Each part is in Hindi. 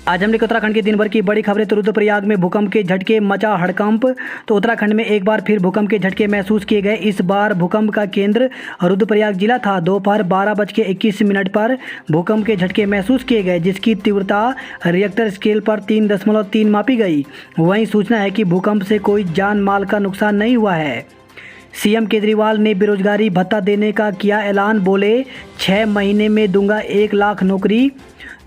आज हम लेकर उत्तराखंड के दिन भर की बड़ी खबरें। तो रुद्रप्रयाग में भूकंप के झटके, मचा हड़कंप। तो उत्तराखंड में एक बार फिर भूकंप के झटके महसूस किए गए। इस बार भूकंप का केंद्र रुद्रप्रयाग जिला था। दोपहर 12:21 पर भूकंप के झटके महसूस किए गए, जिसकी तीव्रता रिएक्टर स्केल पर 3.3 मापी गई। वहीं सूचना है कि भूकंप से कोई जान माल का नुकसान नहीं हुआ है। सीएम केजरीवाल ने बेरोजगारी भत्ता देने का किया ऐलान। बोले 6 महीने में दूंगा 1 लाख नौकरी।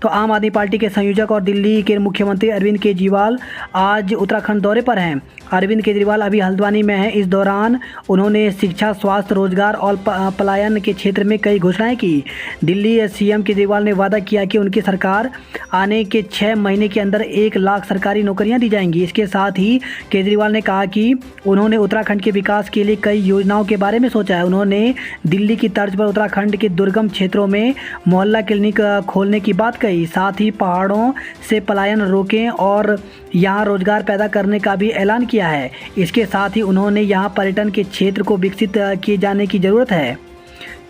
तो आम आदमी पार्टी के संयोजक और दिल्ली के मुख्यमंत्री अरविंद केजरीवाल आज उत्तराखंड दौरे पर हैं। अरविंद केजरीवाल अभी हल्द्वानी में हैं। इस दौरान उन्होंने शिक्षा, स्वास्थ्य, रोजगार और पलायन के क्षेत्र में कई घोषणाएं की। दिल्ली सीएम केजरीवाल ने वादा किया कि उनकी सरकार आने के 6 महीने के अंदर 1 लाख सरकारी नौकरियां दी जाएंगी। इसके साथ ही केजरीवाल ने कहा कि उन्होंने उत्तराखंड के विकास के लिए कई योजनाओं के बारे में सोचा है। उन्होंने दिल्ली की तर्ज पर उत्तराखंड के दुर्गम क्षेत्रों में मोहल्ला क्लिनिक खोलने की बात कही। साथ ही पहाड़ों से पलायन रोकें और यहाँ रोजगार पैदा करने का भी ऐलान किया है। इसके साथ ही उन्होंने यहाँ पर्यटन के क्षेत्र को विकसित किए जाने की ज़रूरत है।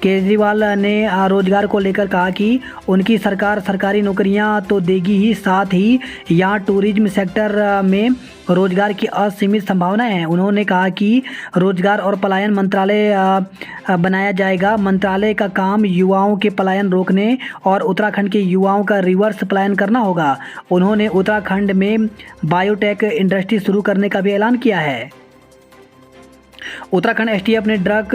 केजरीवाल ने रोजगार को लेकर कहा कि उनकी सरकार सरकारी नौकरियां तो देगी ही, साथ ही यहाँ टूरिज्म सेक्टर में रोजगार की असीमित संभावनाएं हैं। उन्होंने कहा कि रोजगार और पलायन मंत्रालय बनाया जाएगा। मंत्रालय का काम युवाओं के पलायन रोकने और उत्तराखंड के युवाओं का रिवर्स पलायन करना होगा। उन्होंने उत्तराखंड में बायोटेक इंडस्ट्री शुरू करने का भी ऐलान किया है। उत्तराखंड एसटीएफ ने ड्रग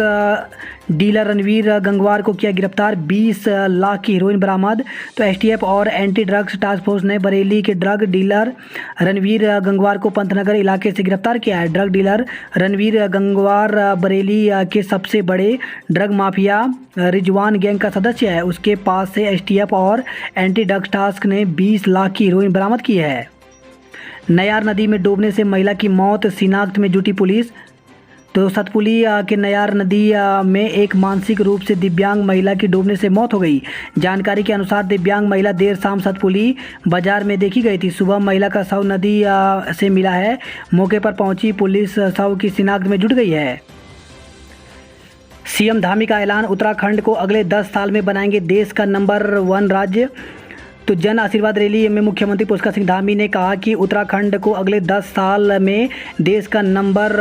डीलर रणवीर गंगवार को किया गिरफ्तार। 20 लाख की हीरोइन बरामद। तो एसटीएफ और एंटी ड्रग्स टास्क फोर्स ने बरेली के ड्रग डीलर रणवीर गंगवार को पंतनगर इलाके से गिरफ्तार किया है। ड्रग डीलर रणवीर गंगवार बरेली के सबसे बड़े ड्रग माफिया रिजवान गैंग का सदस्य है। उसके पास से एसटीएफ और एंटी ड्रग्स टास्क ने 20 लाख की हीरोइन बरामद की है। नयार नदी में डूबने से महिला की मौत, शिनाख्त में जुटी पुलिस। तो सतपुली के नयार नदी में एक मानसिक रूप से दिव्यांग महिला की डूबने से मौत हो गई। जानकारी के अनुसार दिव्यांग महिला देर शाम सतपुली बाजार में देखी गई थी। सुबह महिला का शव नदी से मिला है। मौके पर पहुंची पुलिस शव की शिनाख्त में जुट गई है। सीएम धामी का ऐलान, उत्तराखंड को अगले 10 साल में बनाएंगे देश का नंबर 1 राज्य। तो जन आशीर्वाद रैली में मुख्यमंत्री पुष्कर सिंह धामी ने कहा कि उत्तराखंड को अगले 10 साल में देश का नंबर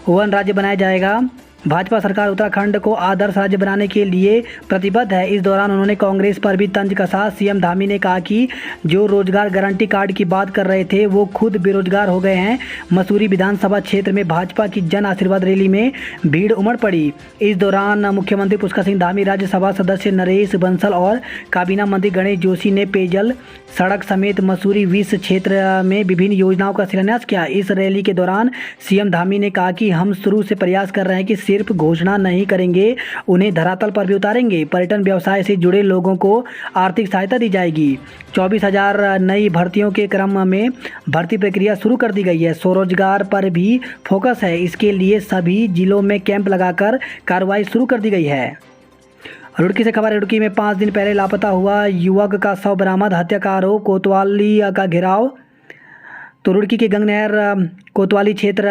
1 राज्य बनाया जाएगा। भाजपा सरकार उत्तराखंड को आदर्श राज्य बनाने के लिए प्रतिबद्ध है। इस दौरान उन्होंने कांग्रेस पर भी तंज कसा। सीएम धामी ने कहा कि जो रोजगार गारंटी कार्ड की बात कर रहे थे वो खुद बेरोजगार हो गए हैं। मसूरी विधानसभा क्षेत्र में भाजपा की जन आशीर्वाद रैली में भीड़ उमड़ पड़ी। इस दौरान मुख्यमंत्री पुष्कर सिंह धामी, राज्यसभा सदस्य नरेश बंसल और काबीना मंत्री गणेश जोशी ने पेयजल, सड़क समेत मसूरी 20 क्षेत्र में विभिन्न योजनाओं का शिलान्यास किया। इस रैली के दौरान सीएम धामी ने कहा कि हम शुरू से प्रयास कर रहे हैं कि सिर्फ घोषणा नहीं करेंगे, उन्हें धरातल पर भी उतारेंगे। पर्यटन व्यवसाय से जुड़े लोगों को आर्थिक सहायता दी जाएगी। 24,000 नई भर्तियों के क्रम में भर्ती प्रक्रिया शुरू कर दी गई है। स्वरोजगार पर भी फोकस है। इसके लिए सभी जिलों में कैंप लगाकर कार्रवाई शुरू कर दी गई है। रुड़की से खबर है। रुड़की में 5 दिन पहले लापता हुआ युवक का शव बरामद। हत्या का आरोप, कोतवाली का घेराव। तो रुड़की के गंगनहर कोतवाली क्षेत्र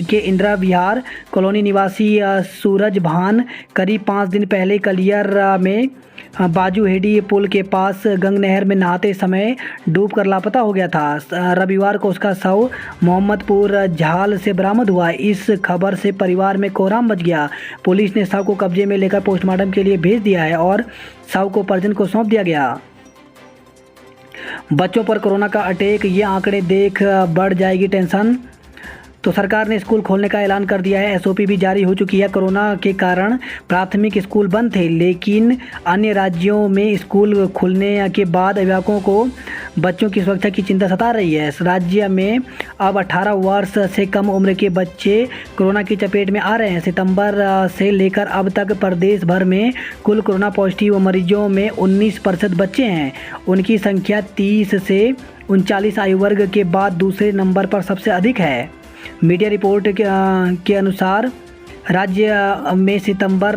के इंदिरा विहार कॉलोनी निवासी सूरज भान करीब 5 दिन पहले कलियर में बाजूहेड़ी पुल के पास गंगनहर में नहाते समय डूबकर लापता हो गया था। रविवार को उसका शव मोहम्मदपुर झाल से बरामद हुआ। इस खबर से परिवार में कोहराम मच गया। पुलिस ने शव को कब्जे में लेकर पोस्टमार्टम के लिए भेज दिया है और शव को परिजन को सौंप दिया गया। बच्चों पर कोरोना का अटैक, ये आंकड़े देख बढ़ जाएगी टेंशन। तो सरकार ने स्कूल खोलने का ऐलान कर दिया है। एसओपी भी जारी हो चुकी है। कोरोना के कारण प्राथमिक स्कूल बंद थे, लेकिन अन्य राज्यों में स्कूल खुलने के बाद अभिभावकों को बच्चों की सुरक्षा की चिंता सता रही है। राज्य में अब 18 वर्ष से कम उम्र के बच्चे कोरोना की चपेट में आ रहे हैं। सितंबर से लेकर अब तक प्रदेश भर में कुल कोरोना पॉजिटिव मरीजों में 19% बच्चे हैं। उनकी संख्या 30 से 39 आयु वर्ग के बाद दूसरे नंबर पर सबसे अधिक है। मीडिया रिपोर्ट के अनुसार राज्य में सितंबर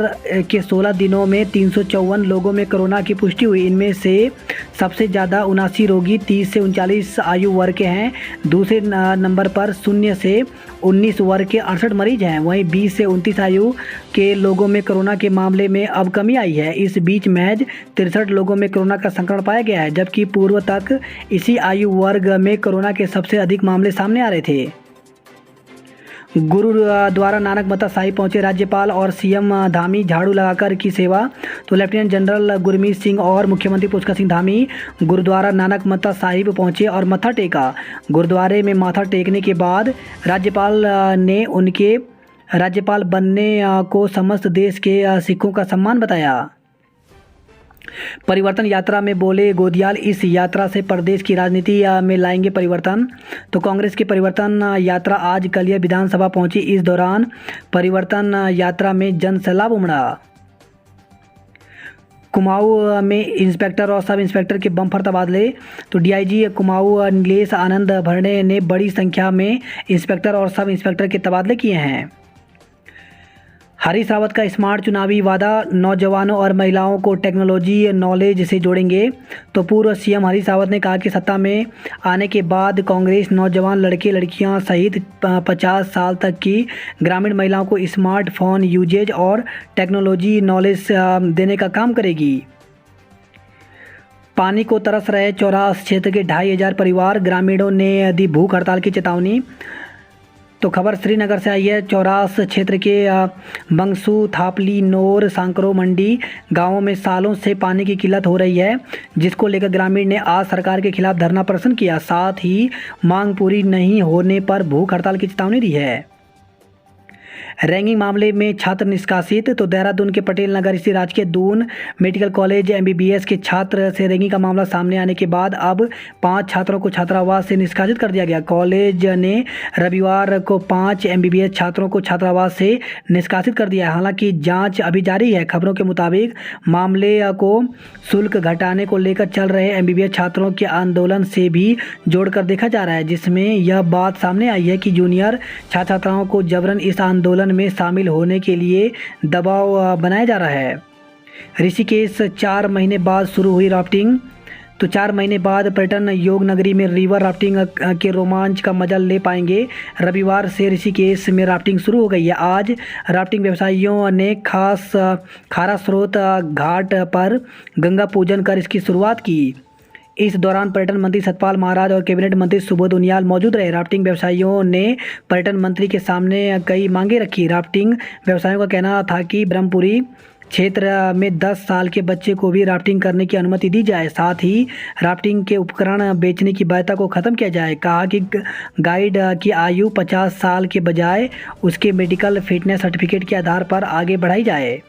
के 16 दिनों में 354 लोगों में कोरोना की पुष्टि हुई। इनमें से सबसे ज़्यादा 79 रोगी 30 से 39 आयु वर्ग के हैं। दूसरे नंबर पर 0 से 19 वर्ग के 68 मरीज हैं। वहीं 20 से 29 आयु के लोगों में कोरोना के मामले में अब कमी आई है। इस बीच महज 63 लोगों में कोरोना का संक्रमण पाया गया है, जबकि पूर्व तक इसी आयु वर्ग में कोरोना के सबसे अधिक मामले सामने आ रहे थे। गुरुद्वारा नानक मत्ता साहिब पहुंचे राज्यपाल और सीएम धामी, झाड़ू लगाकर की सेवा। तो लेफ्टिनेंट जनरल गुरमीत सिंह और मुख्यमंत्री पुष्कर सिंह धामी गुरुद्वारा नानक मत्ता साहिब पहुंचे और मत्था टेका। गुरुद्वारे में माथा टेकने के बाद राज्यपाल ने उनके राज्यपाल बनने को समस्त देश के सिखों का सम्मान बताया। परिवर्तन यात्रा में बोले गोदियाल, इस यात्रा से प्रदेश की राजनीति में लाएंगे परिवर्तन। तो कांग्रेस की परिवर्तन यात्रा आज कलिया विधानसभा पहुंची। इस दौरान परिवर्तन यात्रा में जन सैलाब उमड़ा। कुमाऊं में इंस्पेक्टर और सब इंस्पेक्टर के बम्पर तबादले। तो डीआईजी कुमाऊं नीलेश आनंद भरणे ने बड़ी संख्या में इंस्पेक्टर और सब इंस्पेक्टर के तबादले किए हैं। हरीश रावत का स्मार्ट चुनावी वादा, नौजवानों और महिलाओं को टेक्नोलॉजी नॉलेज से जोड़ेंगे। तो पूर्व सीएम हरीश रावत ने कहा कि सत्ता में आने के बाद कांग्रेस नौजवान लड़के लड़कियां सहित 50 साल तक की ग्रामीण महिलाओं को स्मार्टफोन यूजेज और टेक्नोलॉजी नॉलेज देने का काम करेगी। पानी को तरस रहे चौरास क्षेत्र के 2500 परिवार, ग्रामीणों ने दी भूख हड़ताल की चेतावनी। तो खबर श्रीनगर से आई है। चौरास क्षेत्र के बंगसू, थापली, नोर, सांकरो मंडी गांवों में सालों से पानी की किल्लत हो रही है, जिसको लेकर ग्रामीण ने आज सरकार के खिलाफ धरना प्रदर्शन किया। साथ ही मांग पूरी नहीं होने पर भूख हड़ताल की चेतावनी दी है। रैंगिंग मामले में छात्र निष्कासित। तो देहरादून के पटेल नगर स्थित राजकीय दून मेडिकल कॉलेज एमबीबीएस के छात्र से रैंगिंग का मामला सामने आने के बाद अब 5 छात्रों को छात्रावास से निष्कासित कर दिया गया। कॉलेज ने रविवार को 5 एमबीबीएस छात्रों को छात्रावास से निष्कासित कर दिया है। हालांकि जांच अभी जारी है। खबरों के मुताबिक मामले को शुल्क घटाने को लेकर चल रहे एमबीबीएस छात्रों के आंदोलन से भी जोड़कर देखा जा रहा है, जिसमें यह बात सामने आई है कि जूनियर छात्र छात्राओं को जबरन इस आंदोलन में शामिल होने के लिए दबाव बनाया जा रहा है। ऋषिकेश 4 महीने बाद शुरू हुई राफ्टिंग। तो 4 महीने बाद पर्यटन योग नगरी में रिवर राफ्टिंग के रोमांच का मजा ले पाएंगे। रविवार से ऋषिकेश में राफ्टिंग शुरू हो गई है। आज राफ्टिंग व्यवसायियों ने खारा स्रोत घाट पर गंगा पूजन कर इसकी शुरुआत की। इस दौरान पर्यटन मंत्री सतपाल महाराज और कैबिनेट मंत्री सुबोध उनियाल मौजूद रहे। राफ्टिंग व्यवसायियों ने पर्यटन मंत्री के सामने कई मांगे रखी। राफ्टिंग व्यवसायियों का कहना था कि ब्रह्मपुरी क्षेत्र में 10 साल के बच्चे को भी राफ्टिंग करने की अनुमति दी जाए। साथ ही राफ्टिंग के उपकरण बेचने की बाध्यता को खत्म किया जाए। कहा कि गाइड की आयु 50 साल के बजाय उसके मेडिकल फिटनेस सर्टिफिकेट के आधार पर आगे बढ़ाई जाए।